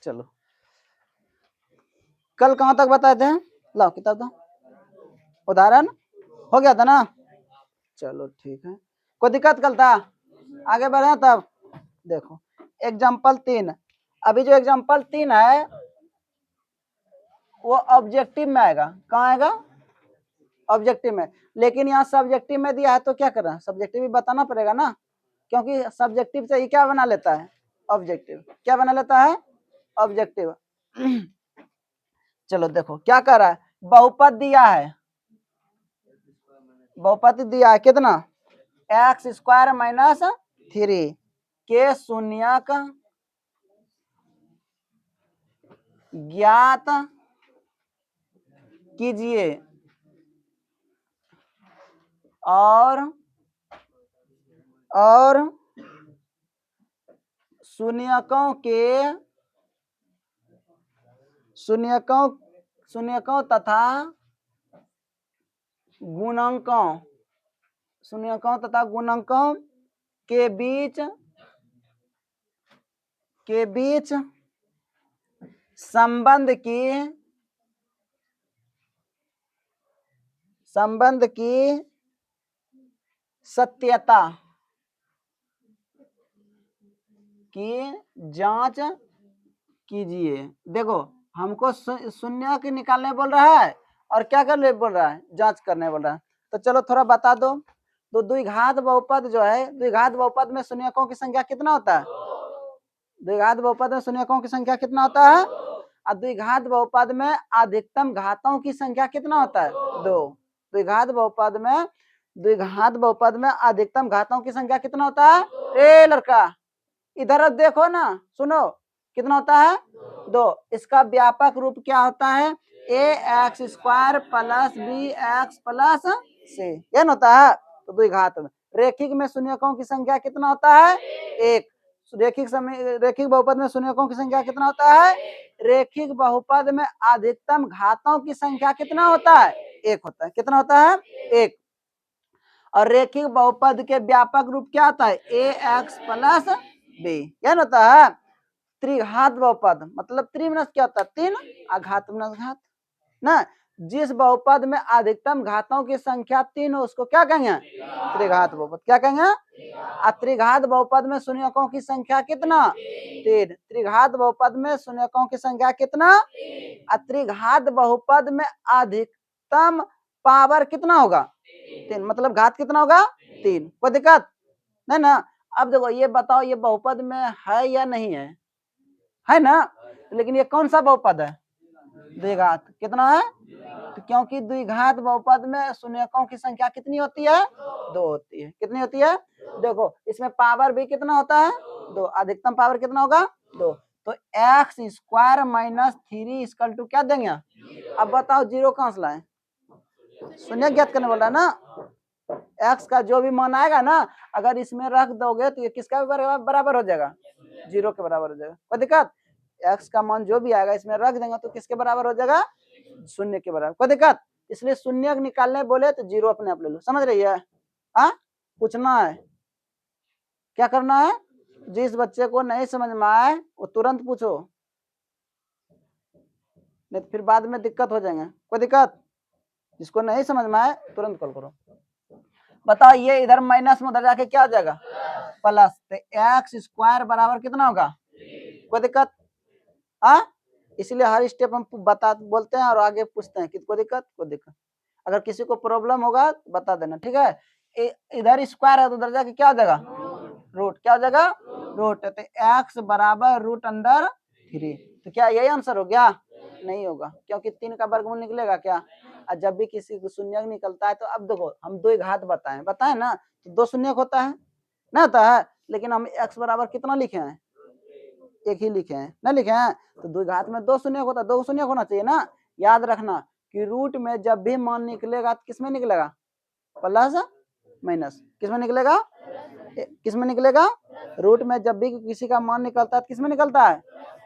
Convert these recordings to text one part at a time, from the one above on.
चलो कल कहाँ तक बताए थे? लाओ किताब दो। उदाहरण हो गया था ना? चलो ठीक है, कोई दिक्कत कल था? आगे बढ़े तब देखो एग्जाम्पल 3। अभी जो एग्जाम्पल 3 है वो ऑब्जेक्टिव में आएगा। कहाँ आएगा? ऑब्जेक्टिव में। लेकिन यहाँ सब्जेक्टिव में दिया है तो क्या करना, सब्जेक्टिव भी बताना पड़ेगा ना, क्योंकि सब्जेक्टिव से ही क्या बना लेता है? ऑब्जेक्टिव। क्या बना लेता है? ऑब्जेक्टिव। चलो देखो क्या कर रहा है, बहुपद दिया है, बहुपद दिया है कितना? एक्स स्क्वायर माइनस 3 के शून्यक ज्ञात कीजिए और शून्यकों तथा गुणकों के बीच संबंध की सत्यता की जांच कीजिए। देखो हमको शून्य के निकालने बोल रहा है और क्या करने बोल रहा है? जांच करने बोल रहा है। तो चलो थोड़ा बता दो, तो द्विघात बहुपद जो है, द्विघात बहुपद में शून्यकों की संख्या कितना होता है? द्विघात बहुपद में शून्यकों की संख्या कितना होता है? और द्विघात बहुपद में अधिकतम घातों की संख्या कितना होता है? 2। द्विघात बहुपद में अधिकतम घातों की संख्या कितना होता है? ए लड़का इधर देखो ना, सुनो कितना होता है? 2। इसका व्यापक रूप क्या होता है? A x square plus b x plus c, ये होता है। तो द्विघात में रेखिक में शून्यकों की संख्या कितना होता है? 1। रेखिक बहुपद में शून्यकों की संख्या कितना होता है? रेखिक बहुपद में अधिकतम घातों की संख्या कितना होता है? 1 होता है। कितना होता है? 1। और रेखिक बहुपद के व्यापक रूप क्या होता है? ए एक्स प्लस बी, क्या होता है? त्रिघात बहुपद मतलब त्रिमनस क्या होता है? 3 और घात मनस घात ना। जिस बहुपद में अधिकतम घातों की संख्या 3 हो उसको क्या कहेंगे? त्रिघात बहुपद। क्या कहेंगे? त्रिघात बहुपद में शून्यकों की संख्या कितना? 3। त्रिघात बहुपद में शून्यकों की संख्या कितना? त्रिघात बहुपद में अधिकतम पावर कितना होगा? 3। मतलब घात कितना होगा? 3। कोई दिक्कत नहीं ना? अब देखो ये बताओ ये बहुपद में है या नहीं है ना? लेकिन ये कौन सा बहुपद है? द्विघात। कितना है? तो क्योंकि द्विघात बहुपद में शून्यकों की संख्या कितनी होती है? 2 होती है। कितनी होती है? देखो इसमें पावर भी कितना होता है? 2। अधिकतम पावर कितना होगा? 2। तो x square minus 3 equal to क्या देंगे? अब बताओ जीरो कहां से लाए? शून्य ज्ञात करने बोल रहा है ना। एक्स का जो भी मान आएगा ना, अगर इसमें रख दोगे तो ये किसका बराबर हो जाएगा? 0 के बराबर हो जाएगा। कोई दिक्कत? एक्स का मान जो भी आएगा इसमें रख देंगे तो किसके बराबर हो जाएगा? 0 के बराबर। कोई दिक्कत? इसलिए शून्य निकालने बोले तो 0 अपने आप ले लो। समझ रही है? पूछना है, क्या करना है? जिस बच्चे को नहीं समझ में आए वो तुरंत पूछो, नहीं तो फिर बाद में दिक्कत हो जाएंगे। कोई दिक्कत? जिसको नहीं समझ में आए तुरंत कॉल करो। बताओ ये इधर माइनस में उधर जाके क्या हो जाएगा? प्लस। तो एक्स स्क्वायर बराबर कितना होगा? कोई दिक्कत? इसलिए हर स्टेप हम बोलते हैं और आगे पूछते हैं कि कोई दिक्कत? कोई दिक्कत। अगर किसी को प्रॉब्लम होगा तो बता देना, ठीक है? इधर स्क्वायर है तो उधर जाके क्या हो जाएगा? रूट। क्या हो जाएगा? रूट। तो एक्स बराबर रूट अंडर 3। तो क्या यही आंसर हो गया? नहीं होगा, क्योंकि 3 का वर्गमूल निकलेगा क्या? और जब भी किसी को शून्य निकलता है तो अब देखो हम 2 घात बताएं ना, तो 2 शून्य होता है ना, होता है। लेकिन हम एक्स बराबर कितना लिखे हैं? 1 ही लिखे हैं ना, लिखे हैं। तो 2 घात में 2 शून्य होता है, 2 शून्य होना चाहिए ना। याद रखना कि रूट में जब भी मान निकलेगा तो किसमें निकलेगा? Plus minus. किसमें निकलेगा? किसमें निकलेगा? रूट में जब भी किसी का मान निकलता है तो किसमें निकलता है?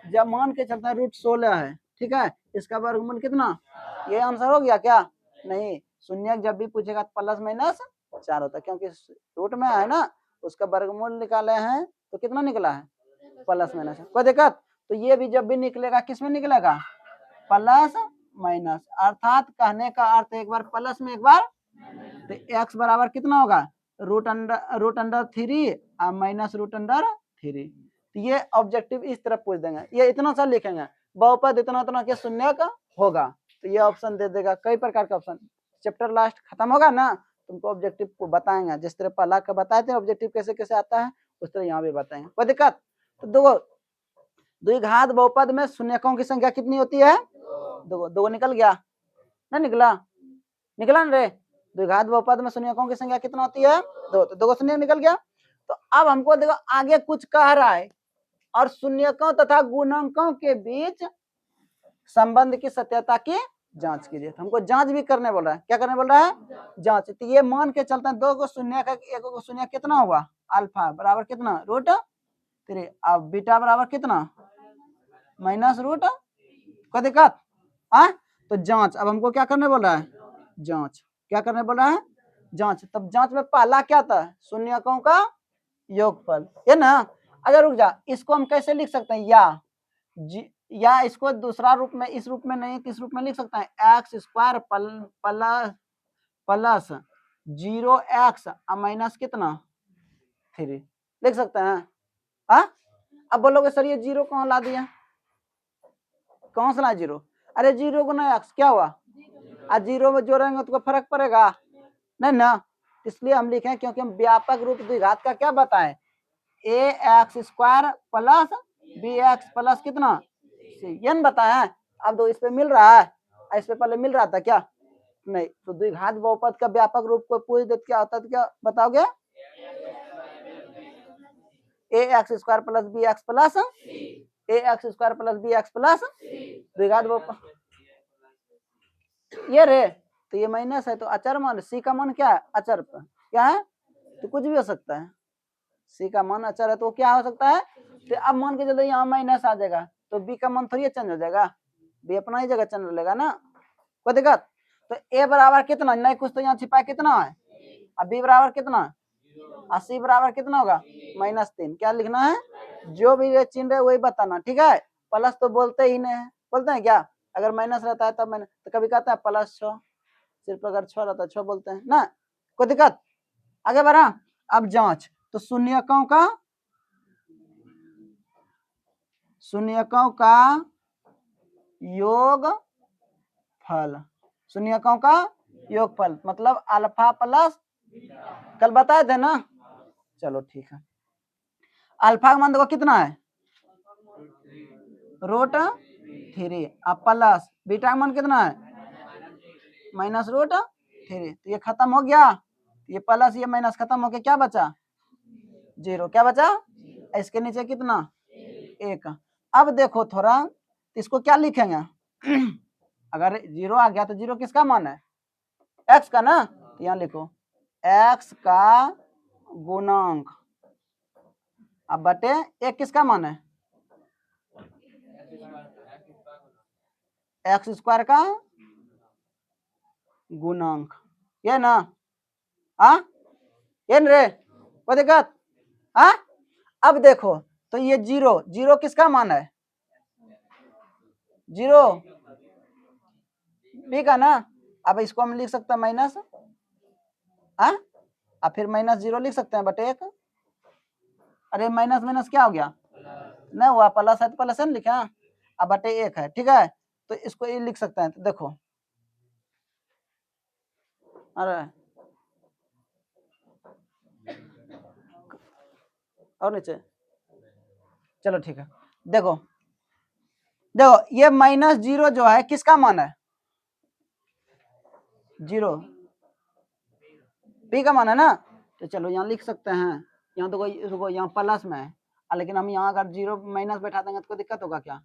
जब मान के चलता है रूट 16 है, ठीक है, इसका वर्गमूल कितना? ये आंसर हो गया क्या? नहीं, शून्य जब भी पूछेगा तो प्लस माइनस 4 होता है, क्योंकि रूट में है ना, उसका वर्गमूल निकाले हैं तो कितना निकला है? Plus minus. कोई दिक्कत? तो ये भी जब भी निकलेगा किस में निकलेगा, प्लस माइनस, अर्थात कहने का अर्थ एक बार प्लस में एक बार, तो x बराबर कितना होगा, रूट अंडर 3 और माइनस रूट अंडर 3। तो ये ऑब्जेक्टिव इस तरफ पूछ देंगे, ये इतना सा लिखेंगे, बहुपद इतना इतना के शून्य का होगा, तो ये ऑप्शन दे देगा। कई प्रकार का ऑप्शन, चैप्टर लास्ट खत्म होगा ना, तुमको ऑब्जेक्टिव को बताएंगे, जिस तरह पहला का बताए थे ऑब्जेक्टिव कैसे कैसे आता है, उस तरह यहाँ भी बताएंगे, कोई दिक्कत। तो द्विघात बहुपद में शून्यकों की संख्या कितनी होती है, दो निकल गया ना, निकला ना रे, द्विघात बहुपद में शून्यकों की संख्या कितना होती है, दो, तो दो शून्य निकल गया। तो अब हमको देखो आगे कुछ कह रहा है, और शून्यकों तथा गुणकों के बीच संबंध की सत्यता की जांच कीजिए। तो हमको जांच भी करने बोल रहा है, क्या करने बोल रहा है, जांच। तो ये मान के चलते हैं, दो को शून्य का एक को शून्य कितना हुआ, अल्फा बराबर कितना रूट 3, अब बीटा बराबर कितना माइनस रूट, कोई दिक्कत। तो जांच, अब हमको क्या करने बोल रहा है, जांच, क्या करने बोल रहा है, जांच। तब जांच में पहला क्या था, शून्यकों का योगफल, ये ना। अगर रुक जा, इसको हम कैसे लिख सकते हैं, या इसको दूसरा रूप में, इस रूप में नहीं, किस रूप में लिख सकते हैं, x square plus 0x minus कितना 3 लिख सकते हैं। अब बोलोगे सर ये जीरो कहाँ ला दिया, कौन सा ला जीरो, अरे जीरो को ना एक्स क्या हुआ, आज जीरो में जोड़ेंगे तो फर्क पड़ेगा नहीं ना, इसलिए हम लिखे क्योंकि हम व्यापक रूप द्विघात का क्या बताएं, a x square plus b x plus कितना n बताया। अब दो इस पे मिल रहा है, इस पे पहले मिल रहा था क्या, नहीं। तो द्विघात बहुपद का व्यापक रूप को पूछ देते क्या होता है, तो क्या बताओगे, a x square plus b x plus a x square plus b x plus द्विघात बहुपद, ये रे, तो ये माइनस है, तो अचर मान, सी का मान क्या है, अचर पर क्या है, तो कुछ भी हो सकता है, सी का मान अचर है तो क्या हो सकता है। तो अब मान के चलो यहाँ माइनस आ जाएगा, तो बी का मान थोड़ी चेंज हो जाएगा, बी अपना ही जगह चेंज लेगा ना, कोई दिक्कत। तो ए बराबर कितना, नहीं कुछ तो यहाँ छिपा कितना है, अब बी बराबर कितना, और सी बराबर कितना होगा -3। क्या लिखना है, जो भी चिन्ह है वही बताना, ठीक है। प्लस तो बोलते ही नहीं है, बोलते हैं क्या, अगर माइनस रहता है तब मैंने तो कभी कहता है +6, सिर्फ अगर 6 रहता है 6 बोलते हैं ना, कोई दिक्कत। आगे बढ़ा, अब जांच, तो शून्यकों का योगफल, शून्यकों का योगफल मतलब अल्फा प्लस, कल बताए थे ना, चलो ठीक है। अल्फा का मान देखो कितना है, √3, अब प्लस बीटा का मान कितना है, -√3। तो ये खत्म हो गया, ये प्लस ये माइनस खत्म हो गया, क्या बचा 0, क्या बचा, इसके नीचे कितना 1। अब देखो थोड़ा इसको क्या लिखेंगे अगर 0 आ गया तो 0 किसका मान है, x का ना, तो यहाँ लिखो x का गुणांक, अब बटे 1 किसका मान है, x स्क्वायर का गुणांक, ये ना, ये न रे, कोई दिक्कत। अब देखो तो ये 0 किसका मान है, 0 ठीक है ना। अब इसको हम लिख सकते हैं माइनस, अब फिर -0 लिख सकते हैं बटे 1, अरे माइनस माइनस क्या हो गया, नहीं हुआ, प्लस है तो प्लस है ना लिखा, अब बटे 1 है, ठीक है। तो इसको ये लिख सकते हैं, तो देखो अरे और नीचे, चलो ठीक है। देखो ये -0 जो है किसका मान है, 0 पी का मान है ना, तो चलो यहाँ लिख सकते हैं, यहाँ तो यहाँ प्लस में है, लेकिन हम यहाँ अगर 0 माइनस बैठा देंगे तो कोई दिक्कत होगा क्या,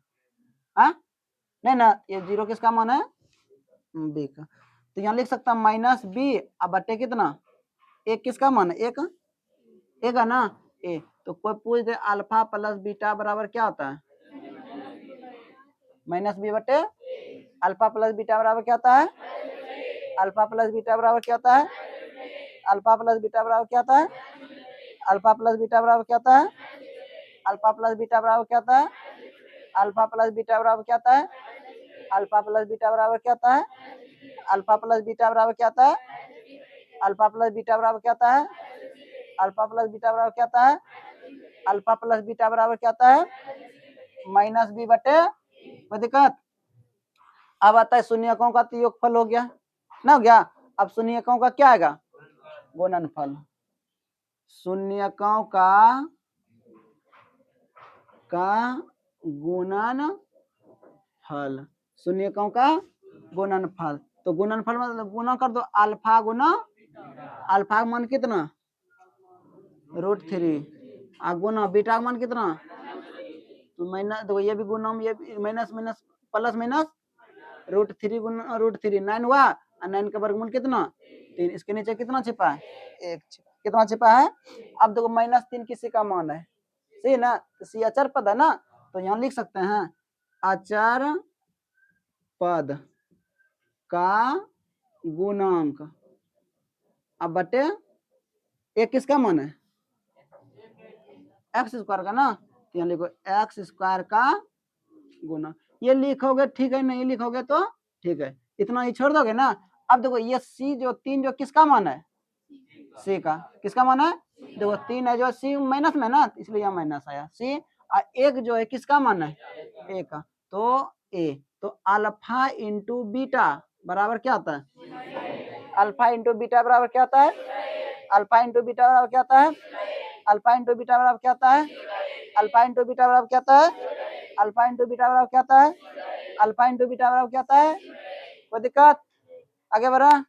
नहीं ना, ये 0 किसका मान है, बी का। तो यहाँ लिख सकता हूँ -b, अब बटे कितना 1 किसका मान है, 1 है ना, ए। तो कोई पूछ दे अल्फा प्लस बीटा बराबर क्या होता है, -b बटे अल्फा प्लस बीटा बराबर क्या होता है, अल्फा प्लस बीटा बराबर क्या होता है, अल्फा प्लस बीटा बराबर क्या होता है, अल्फा प्लस बीटा बराबर क्या होता है, अल्फा प्लस बीटा बराबर क्या होता है, अल्फा प्लस बीटा बराबर क्या आता है, अल्फा प्लस बीटा बराबर क्या आता है, अल्फा प्लस बीटा बराबर क्या आता है, अल्फा प्लस बीटा बराबर क्या आता है, अल्फा प्लस बीटा बराबर क्या आता है, अल्फा प्लस बीटा बराबर क्या आता है, माइनस बी बटे, कोई दिक्कत। अब आता है शून्यकों का तो योगफल हो गया ना, हो गया। अब शून्यकों का क्या आएगा, गुणनफल। शून्यकों का गुणनफल, शून्यकों का गुणनफल। तो गुणनफल मतलब गुना कर दो, अल्फा गुना अल्फा का मान कितना, √3, और गुना बीटा का मान कितना, तो माइनस, तो ये भी गुना, ये माइनस माइनस प्लस माइनस √3 गुना √3 9 हुआ, और 9 का वर्गमूल कितना 3। इसके नीचे कितना छिपा है, 1 कितना छिपा है। अब देखो -3 किसी का मान है, सही ना, तो सी अचर पद है ना, तो यहाँ लिख सकते हैं अचर पद का गुणांक, अब बटे एक किसका मान है, एक्स स्क्वायर का ना, तो यहाँ लिखो एक्स स्क्वायर का गुना। ये लिखोगे ठीक है, नहीं लिखोगे तो ठीक है, इतना ही छोड़ दोगे ना। अब देखो ये सी जो 3 जो किसका मान है, सी का, किसका मान है, देखो 3 है जो सी माइनस में ना, इसलिए यहाँ माइनस आया सी, और एक जो है किसका मान है, ए का, तो ए, तो अल्फा इंटू बीटा बराबर क्या होता है, अल्फा इंटू बीटा बराबर क्या होता है, अल्फा इंटू बीटा बराबर क्या होता है, अल्फा इंटू बीटा बराबर क्या होता है, अल्फा इंटू बीटा बराबर क्या होता है, अल्फा इंटू बीटा बराबर क्या होता है, अल्फा इंटू बीटा बराबर क्या होता है, कोई दिक्कत, आगे बढ़ा।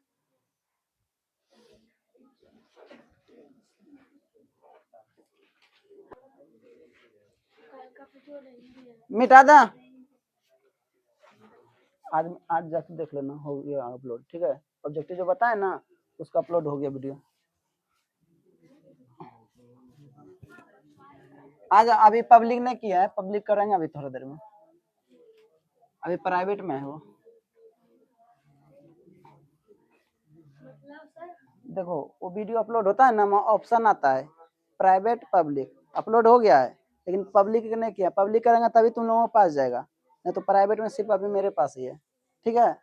मिटा दा, आज जाके देख लेना, हो गया अपलोड, ठीक है। ऑब्जेक्टिव जो बताए ना उसका अपलोड हो गया वीडियो। आज अभी पब्लिक ने किया है, पब्लिक करेंगे अभी थोड़ी देर में, अभी प्राइवेट में है वो। देखो वो वीडियो अपलोड होता है ना, ऑप्शन आता है प्राइवेट पब्लिक, अपलोड हो गया है, लेकिन पब्लिक ने किया, पब्लिक करेंगे तभी तुम लोगों के पास जाएगा, नहीं तो प्राइवेट में सिर्फ अभी मेरे पास ही है, ठीक है,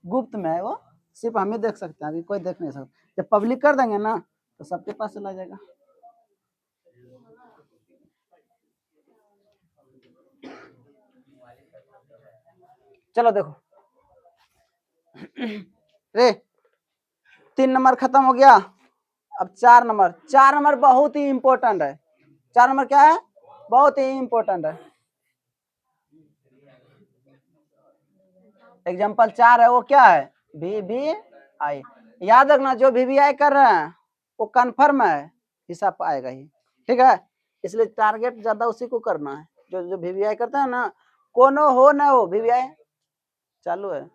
गुप्त में है वो, सिर्फ हम ही देख सकते हैं, अभी कोई देख नहीं सकता। जब पब्लिक कर देंगे ना तो सबके पास चला जाएगा। चलो देखो रे 3 नंबर खत्म हो गया, अब 4 नंबर, 4 नंबर बहुत ही इंपॉर्टेंट है, 4 नंबर क्या है, बहुत ही इंपॉर्टेंट है। एग्जाम्पल 4 है वो क्या है, VVI, याद रखना जो VVI कर रहे हैं वो कन्फर्म है, हिसाब आएगा ही, ठीक है, इसलिए टारगेट ज्यादा उसी को करना है, जो VVI करता है ना, कोनो हो ना हो VVI चालू है।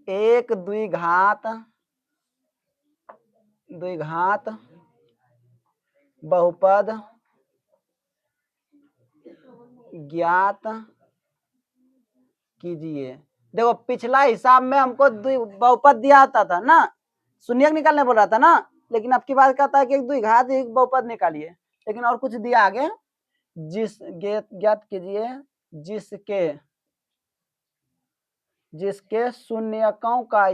एक द्विघात बहुपद ज्ञात कीजिए। देखो पिछला हिसाब में हमको बहुपद दिया आता था ना, शून्यक निकालने बोल रहा था ना, लेकिन अब की बात कहता है कि एक द्विघात एक बहुपद निकालिए, लेकिन और कुछ दिया आगे, जिस ज्ञात कीजिए जिसके शून्यकों का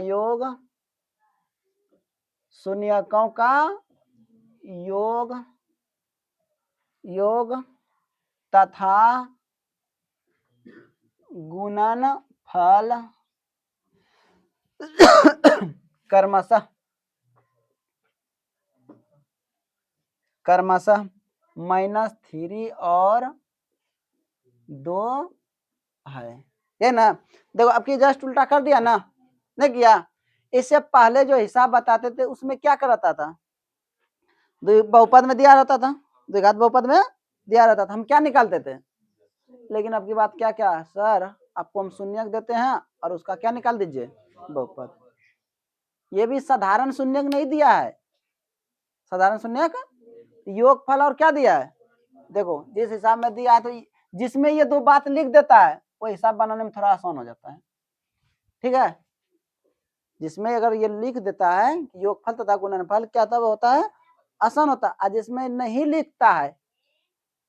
योग तथा गुणनफल क्रमशः -3 और 2 है, ये ना। देखो अब की जस्ट उल्टा कर दिया ना, नहीं किया, इससे पहले जो हिसाब बताते थे उसमें क्या कराता था, बहुपद में दिया रहता था, द्विघात बहुपद में दिया रहता था, हम क्या निकालते थे, लेकिन अब की बात क्या क्या सर, आपको हम शून्यक देते हैं और उसका क्या निकाल दीजिए, बहुपद। ये भी साधारण शून्यक नहीं दिया है, साधारण शून्यक योगफल और क्या दिया है, देखो जिस हिसाब में दिया है, तो जिसमें ये 2 बात लिख देता है वो हिसाब बनाने में थोड़ा आसान हो जाता है, ठीक है, जिसमें अगर ये लिख देता है कि योगफल तथा गुणनफल क्या तब होता है, आसान होता है। आज इसमें नहीं लिखता है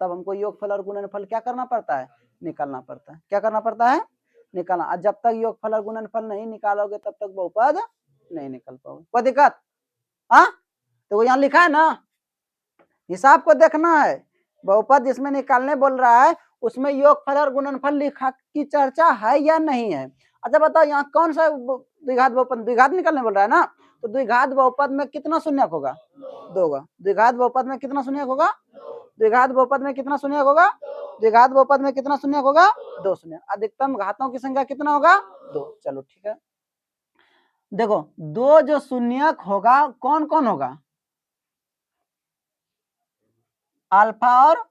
तब हमको योगफल और गुणनफल क्या करना पड़ता है, निकालना पड़ता है। क्या करना पड़ता है, निकालना। और जब तक योगफल और गुणनफल नहीं निकालोगे तब तक बहुपद नहीं निकल पाओगे। कोई दिक्कत? हाँ, तो वो यहाँ लिखा है ना, हिसाब को देखना है। बहुपद जिसमें निकालने बोल रहा है उसमें योगफल और गुणनफल लिखा की चर्चा है या नहीं है। अच्छा बताओ, यहाँ कौन सा द्विघात बहुपद, द्विघात निकालने बोल रहा है ना, तो द्विघात बहुपद में कितना शून्यक होगा, 2 होगा। द्विघात बहुपद में कितना शून्यक होगा, द्विघात बहुपद में कितना शून्यक होगा, द्विघात बहुपद में कितना शून्यक होगा, 2 शून्यक। अधिकतम घातों की संख्या कितना होगा, 2। चलो ठीक है, देखो 2 जो शून्यक होगा कौन कौन होगा, अल्फा और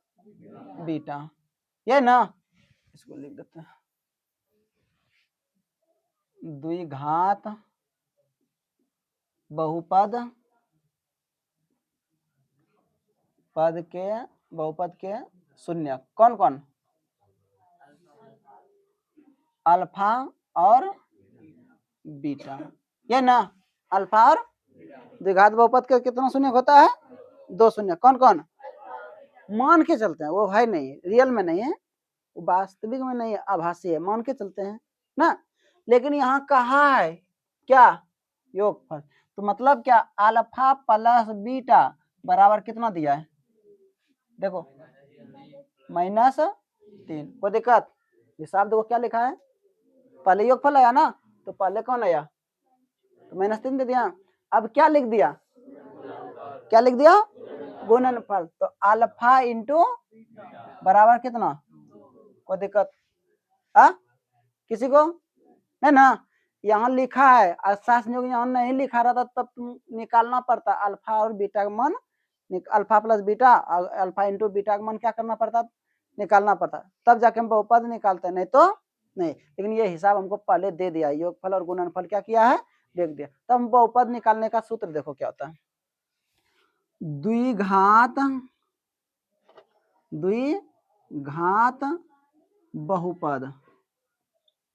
बीटा, ये ना, इसको लिख देते हैं। द्विघात बहुपद बहुपद के शून्यक कौन कौन, अल्फा और बीटा, ये ना, अल्फा और द्विघात बहुपद के कितना शून्यक होता है, 2 शून्यक। कौन कौन, मान के चलते हैं, वो है नहीं, रियल में नहीं है, वो वास्तविक में नहीं है, आभासी है, मान के चलते हैं ना। लेकिन यहाँ कहा है क्या, योगफल, तो मतलब क्या, अल्फा प्लस बीटा बराबर कितना दिया है, देखो -3। कोई दिक्कत, हिसाब देखो क्या लिखा है, पहले योगफल आया ना, तो पहले कौन आया, तो -3 दे दिया। अब क्या लिख दिया, क्या लिख दिया, गुणनफल, तो अल्फा इंटू बराबर कितना, कोई दिक्कत, हाँ किसी को नहीं ना, यहाँ लिखा है, संयोग यहाँ नहीं लिखा रहता तब तुम निकालना पड़ता, अल्फा और बीटा का मान, alpha plus beta, alpha into beta का मान क्या करना पड़ता, निकालना पड़ता, तब जाके हम बहुपद निकालते, नहीं तो नहीं। लेकिन ये हिसाब हमको पहले दे दिया, योगफल और गुणनफल क्या किया है, देख दिया। तब हम बहुपद निकालने का सूत्र देखो क्या होता है, द्विघात बहुपद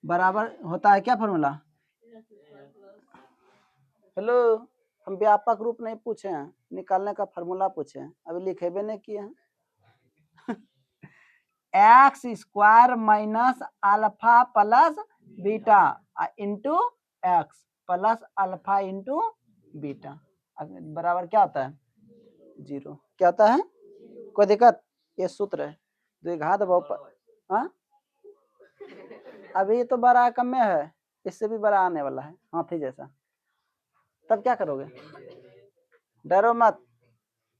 बराबर होता है क्या फॉर्मूला, हेलो, हम व्यापक रूप नहीं पूछे हैं, निकालने का फॉर्मूला पूछे हैं, अभी लिखेबे नहीं किए हैं। X square minus alpha plus beta into x plus alpha into beta बराबर क्या होता है, 0। क्या होता है, कोई दिक्कत, ये सूत्र है द्विघात बहुपद। हाँ अभी तो बड़ा कम में है, इससे भी बड़ा आने वाला है, हाथी जैसा। तब क्या करोगे, डरो मत,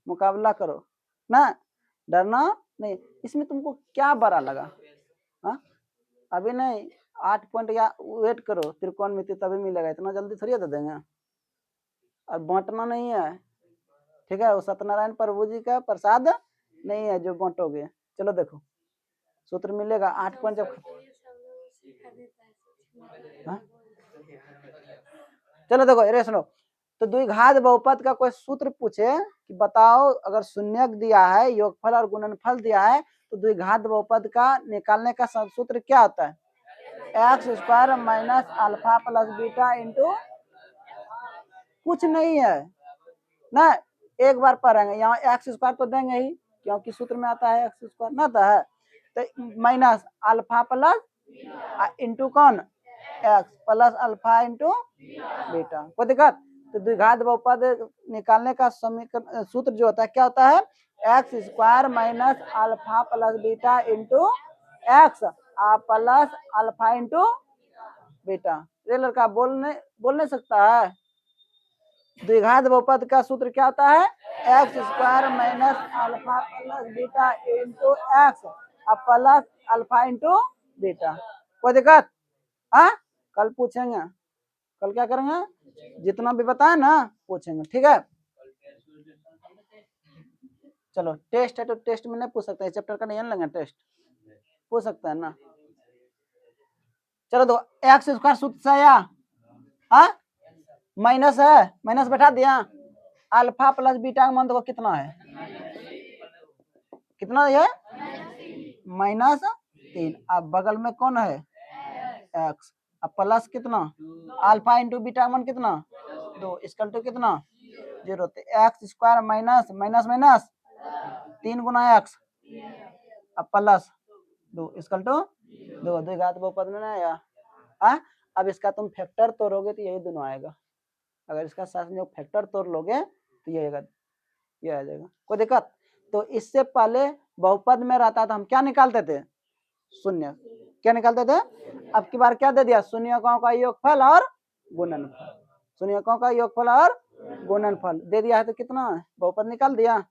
मुकाबला करो ना, डरना नहीं। इसमें तुमको क्या बड़ा लगा, हाँ अभी नहीं, 8 पॉइंट या वेट करो, त्रिकोणमिति तभी मिलेगा, इतना जल्दी थोड़ी दे देंगे। और बांटना नहीं है, ठीक है, वो सत्यनारायण प्रभु जी का प्रसाद नहीं है जो बांटोगे। चलो देखो सूत्र मिलेगा, 8 पॉइंट जब, हाँ? चलो देखो अरे सुनो, तो द्विघात बहुपद का कोई सूत्र पूछे कि बताओ, अगर शून्यक दिया है, योगफल और गुणनफल दिया है, तो द्विघात बहुपद का निकालने का सूत्र क्या होता है, x square minus alpha plus beta into, कुछ नहीं है ना, एक बार पढ़ेंगे, यहाँ एक्स स्क्वायर तो देंगे ही क्योंकि सूत्र में आता है एक्स स्क्वायर ना, आता है, तो माइनस अल्फा प्लस इंटू कौन, x plus alpha into beta. कोई दिक्कत, तो द्विघात बहुपद निकालने का समीकरण सूत्र जो होता है क्या होता है, x square minus alpha plus beta into x plus alpha into beta. ये लड़का बोल नहीं सकता है, द्विघात बहुपद का सूत्र क्या होता है, x square minus alpha plus beta into x plus alpha into beta. कोई दिक्कत, हाँ कल पूछेंगे, कल क्या करेंगे, जितना भी बताए ना पूछेंगे, ठीक है। चलो टेस्ट है तो टेस्ट में नहीं पूछ सकते, चैप्टर का नहीं लेंगे, टेस्ट पूछ सकते हैं ना। चलो तो एक्स स्क्वायर सूत्र से आया, हाँ माइनस है, माइनस बैठा दिया, अल्फा प्लस बीटा का मान देखो कितना है, कितना है, -3। अब बगल में कौन है, एक्स, अब प्लस कितना, अल्फा इंटू बीटा का मान कितना, 2 इसकल टू कितना 0 तो x square minus minus minus 3 गुना एक्स अब प्लस 2 इक्वल टू 2 द्विघात बहुपद में ना आया। अब इसका तुम फैक्टर तोड़ोगे तो यही दोनों आएगा। अगर इसका साथ में फैक्टर तोड़ लोगे तो ये आएगा, ये आ जाएगा। कोई दिक्कत? तो इससे पहले बहुपद में रहता था हम क्या निकालते थे? शून्य। क्या निकालते थे? अब की बार क्या दे दिया? शून्यकों का योगफल और गुणनफल। शून्यकों का योगफल और गुणनफल दे दिया है तो कितना बहुपद निकाल दिया।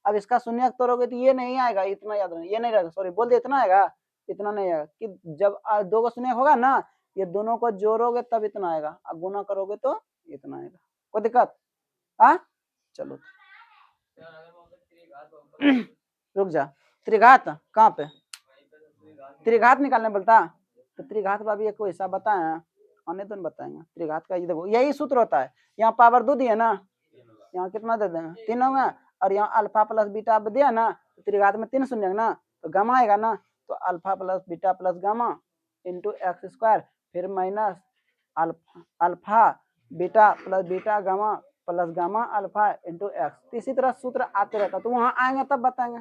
अब इसका शून्य तोड़ोगे तो ये नहीं आएगा, इतना याद रखना, ये नहीं रहेगा, सॉरी बोल दिया, इतना आएगा, इतना नहीं आएगा। कि जब दो का शून्य होगा ना, ये दोनों को जोड़ोगे तब इतना आएगा, अब गुना करोगे तो इतना आएगा। कोई दिक्कत? चलो रुक जा, त्रिघात कहाँ पे? त्रिघात निकालने बोलता तो त्रिघात का भी एक हिसाब बताए, आने तो बताएंगे। त्रिघात का ये देखो यही सूत्र होता है, यहाँ पावर 2 दिया ना, यहाँ कितना दे देंगे 3 होगा, और यहाँ अल्फा प्लस बीटा दिया ना, तो त्रिघात में 3 शून्य ना, तो गामा आएगा ना, तो alpha plus beta plus gamma into x square, फिर minus alpha beta plus beta gamma plus gamma alpha into x. इसी तरह सूत्र आते रहता, तो वहां आएंगे तब बताएंगे।